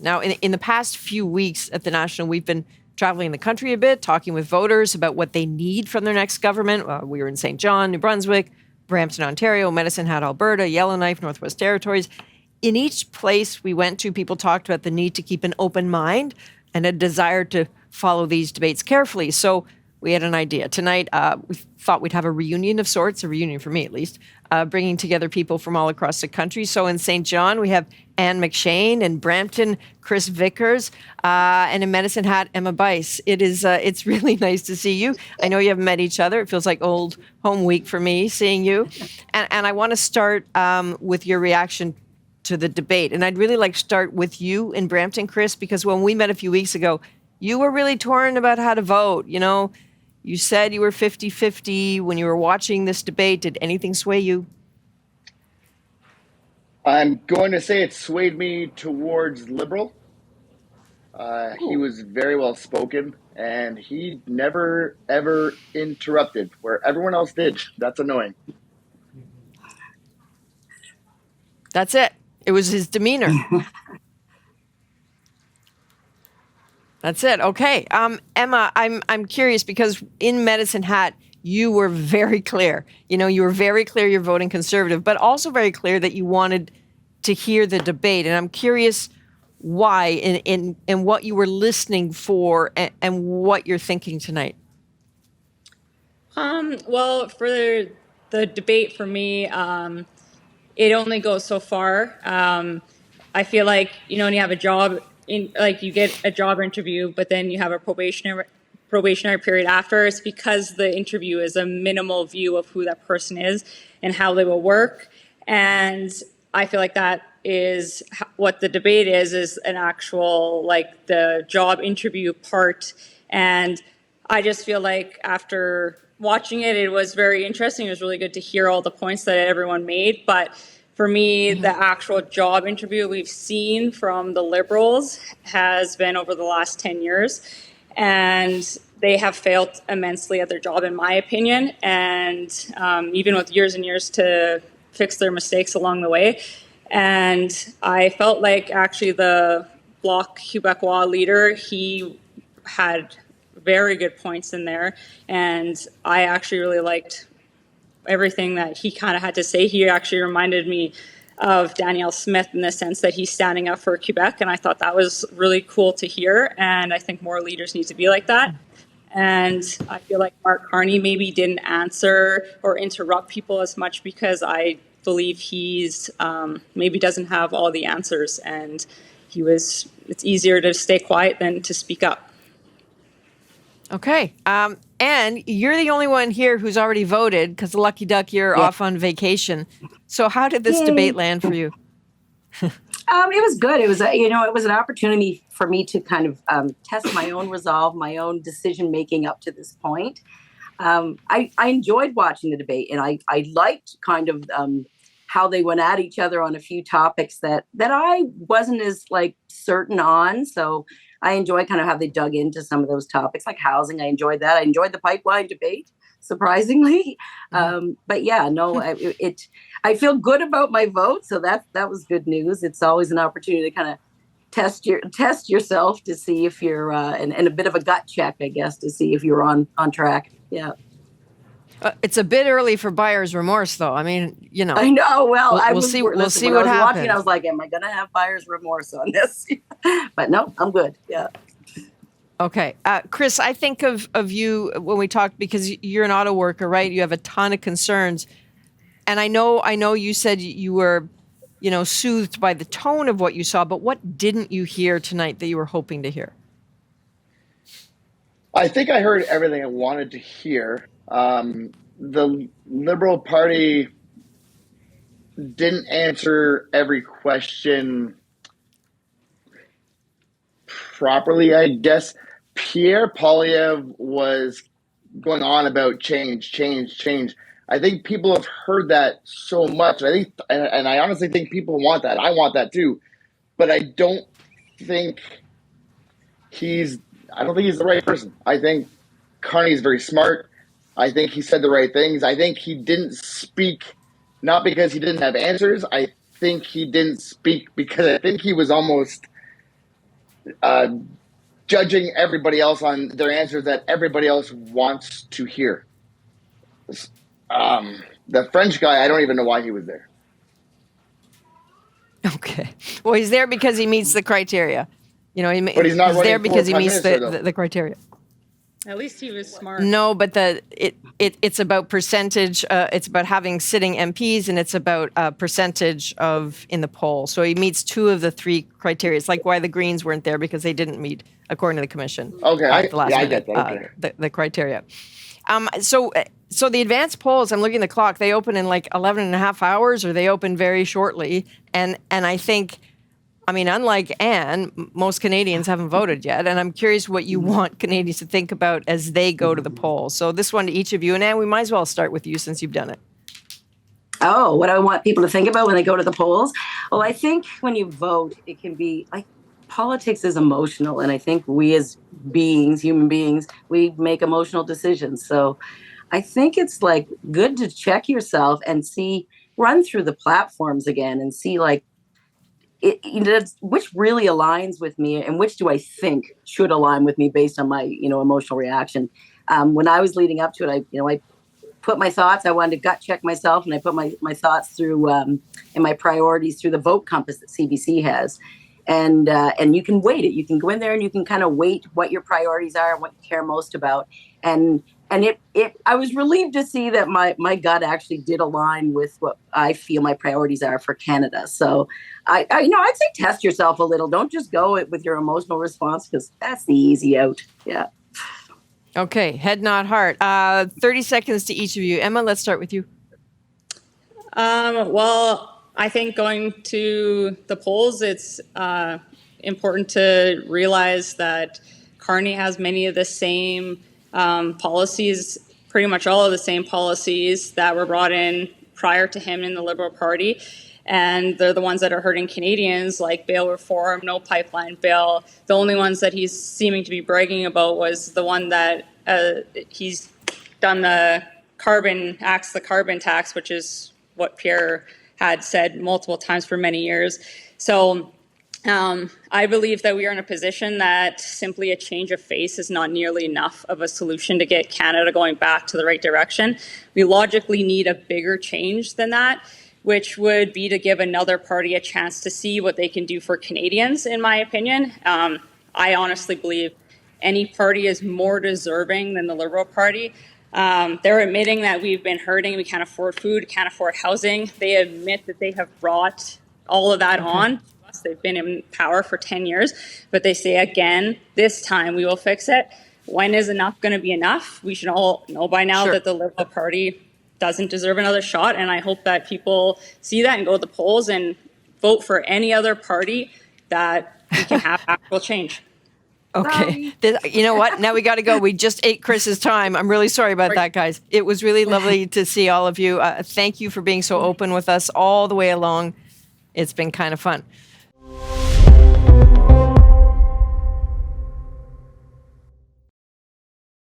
Now, in the past few weeks at the National, we've been traveling the country a bit, talking with voters about what they need from their next government. We were in St. John, New Brunswick, Brampton, Ontario, Medicine Hat, Alberta, Yellowknife, Northwest Territories. In each place we went to, people talked about the need to keep an open mind and a desire to follow these debates carefully. So we had an idea. Tonight, we thought we'd have a reunion of sorts, a reunion for me at least, bringing together people from all across the country. So in St. John, we have Anne McShane, and Brampton, Chris Vickers, and in Medicine Hat, Emma Bice. It's really nice to see you. I know you haven't met each other. It feels like old home week for me seeing you. And I want to start with your reaction to the debate. And I'd really like to start with you in Brampton, Chris, because when we met a few weeks ago, you were really torn about how to vote. You know, you said you were 50-50 when you were watching this debate. Did anything sway you? I'm going to say it swayed me towards Liberal. He was very well spoken, and he never, ever interrupted where everyone else did. That's annoying. That's it. It was his demeanor. That's it. Okay. Emma, I'm curious because in Medicine Hat, you were very clear. You know, you were very clear you're voting Conservative, but also very clear that you wanted to hear the debate. And I'm curious why and what you were listening for and what you're thinking tonight. Well, for the debate for me, it only goes so far. I feel like, you know, when you have a job, you get a job interview, but then you have a probationary period after. It's because the interview is a minimal view of who that person is and how they will work. And I feel like that is what the debate is an actual, like, the job interview part. And I just feel like after watching it, it was very interesting. It was really good to hear all the points that everyone made. But for me, the actual job interview we've seen from the Liberals has been over the last 10 years. And they have failed immensely at their job, in my opinion. And even with years and years to fix their mistakes along the way. And I felt like actually the Bloc Québécois leader, he had very good points in there. And I actually really liked everything that he kind of had to say. He actually reminded me of Danielle Smith in the sense that he's standing up for Quebec. And I thought that was really cool to hear. And I think more leaders need to be like that. And I feel like Mark Carney maybe didn't answer or interrupt people as much because I believe he's maybe doesn't have all the answers. And it's easier to stay quiet than to speak up. Okay. And you're the only one here who's already voted because lucky duck, you're off on vacation. So how did this debate land for you? It was good. It was, it was an opportunity for me to kind of test my own resolve, my own decision making up to this point. I enjoyed watching the debate, and I liked kind of how they went at each other on a few topics that I wasn't as certain on. So I enjoy kind of how they dug into some of those topics, like housing. I enjoyed that. I enjoyed the pipeline debate, surprisingly. But yeah, no, I feel good about my vote. So that was good news. It's always an opportunity to kind of test yourself to see if you're, and a bit of a gut check, I guess, to see if you're on track. Yeah. It's a bit early for buyer's remorse, though. I mean, I know. Well, we'll see what happens. Watching, I was like, am I going to have buyer's remorse on this? But no, I'm good. Yeah. Okay. Chris, I think of you when we talked, because you're an auto worker, right? You have a ton of concerns. And I know you said you were, soothed by the tone of what you saw, but what didn't you hear tonight that you were hoping to hear? I think I heard everything I wanted to hear. The Liberal Party didn't answer every question properly, I guess. Pierre Poilievre was going on about change. I think people have heard that so much. And I honestly think people want that. I want that too. But I don't think he's the right person. I think Carney's very smart. I think he said the right things. I think he didn't speak, not because he didn't have answers. I think he didn't speak because I think he was almost judging everybody else on their answers that everybody else wants to hear. The French guy, I don't even know why he was there. Okay. Well, he's there because he meets the criteria. You know, But he's not running there for because he Prime meets Minister, the criteria. At least he was smart. No, but it's about percentage. It's about having sitting MPs, and it's about percentage of in the poll. So he meets 2 of the 3 criteria. It's like why the Greens weren't there, because they didn't meet, according to the commission. Okay, at the last I minute, get that. Okay. the criteria. So the advanced polls, I'm looking at the clock, they open in like 11 and a half hours, or they open very shortly. And I think, I mean, unlike Anne, most Canadians haven't voted yet. And I'm curious what you want Canadians to think about as they go to the polls. So this one to each of you. And Anne, we might as well start with you since you've done it. Oh, what I want people to think about when they go to the polls? Well, I think when you vote, it can be like politics is emotional. And I think we as beings, human beings, we make emotional decisions. So I think it's like good to check yourself and run through the platforms again and see like, which really aligns with me and which do I think should align with me based on my, emotional reaction. When I was leading up to it, I put my thoughts, I wanted to gut check myself, and I put my thoughts through and my priorities through the vote compass that CBC has. And you can weight it. You can go in there and you can kind of weight what your priorities are and what you care most about. And I was relieved to see that my gut actually did align with what I feel my priorities are for Canada. So I'd say test yourself a little. Don't just go with your emotional response, because that's the easy out. Yeah. Okay, head, not heart. 30 seconds to each of you. Emma, let's start with you. Well, I think going to the polls, it's important to realize that Carney has many of the same policies, pretty much all of the same policies that were brought in prior to him in the Liberal Party. And they're the ones that are hurting Canadians, like bail reform, no pipeline bill. The only ones that he's seeming to be bragging about was the one that he's done the carbon tax, which is what Pierre had said multiple times for many years. So I believe that we are in a position that simply a change of face is not nearly enough of a solution to get Canada going back to the right direction. We logically need a bigger change than that, which would be to give another party a chance to see what they can do for Canadians, in my opinion. I honestly believe any party is more deserving than the Liberal Party. They're admitting that we've been hurting, we can't afford food, can't afford housing. They admit that they have brought all of that on. They've been in power for 10 years, but they say again, this time we will fix it. When is enough going to be enough? We should all know by now that the Liberal Party doesn't deserve another shot, and I hope that people see that and go to the polls and vote for any other party that we can have actual change. Okay. You know what? Now we got to go. We just ate Chris's time. I'm really sorry about that, guys. It was really lovely to see all of you. Thank you for being so open with us all the way along. It's been kind of fun.